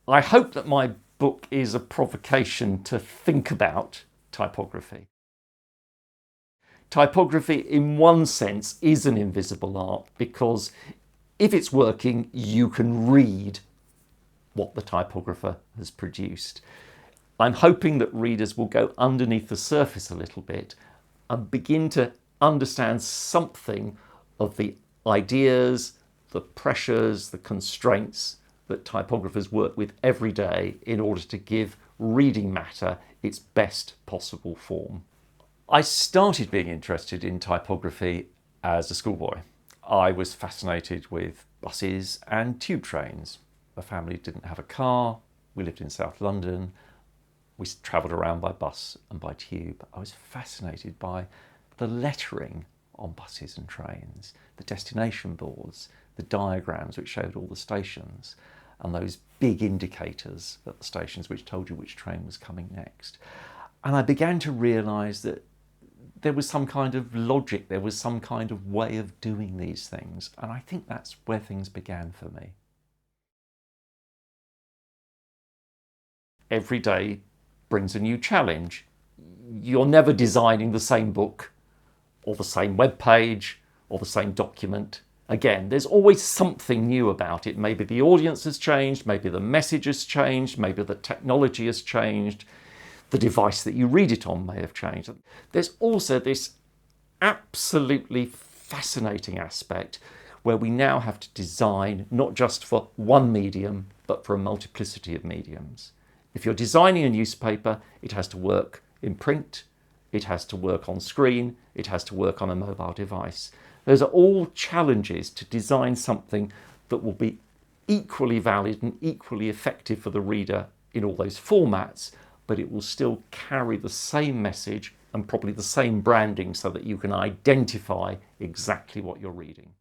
I hope that my book is a provocation to think about typography. Typography, in one sense, is an invisible art because if it's working, you can read what the typographer has produced. I'm hoping that readers will go underneath the surface a little bit and begin to understand something of the ideas, the pressures, the constraints that typographers work with every day in order to give reading matter its best possible form. I started being interested in typography as a schoolboy. I was fascinated with buses and tube trains. The family didn't have a car. We lived in South London. We travelled around by bus and by tube. I was fascinated by the lettering on buses and trains, the destination boards, the diagrams which showed all the stations, and those big indicators at the stations which told you which train was coming next. And I began to realise that there was some kind of logic, there was some kind of way of doing these things, and I think that's where things began for me. Every day brings a new challenge. You're never designing the same book or the same web page or the same document. Again, there's always something new about it. Maybe the audience has changed, maybe the message has changed, maybe the technology has changed, the device that you read it on may have changed. There's also this absolutely fascinating aspect where we now have to design not just for one medium, but for a multiplicity of mediums. If you're designing a newspaper, it has to work in print, it has to work on screen, it has to work on a mobile device. Those are all challenges to design something that will be equally valid and equally effective for the reader in all those formats, but it will still carry the same message and probably the same branding so that you can identify exactly what you're reading.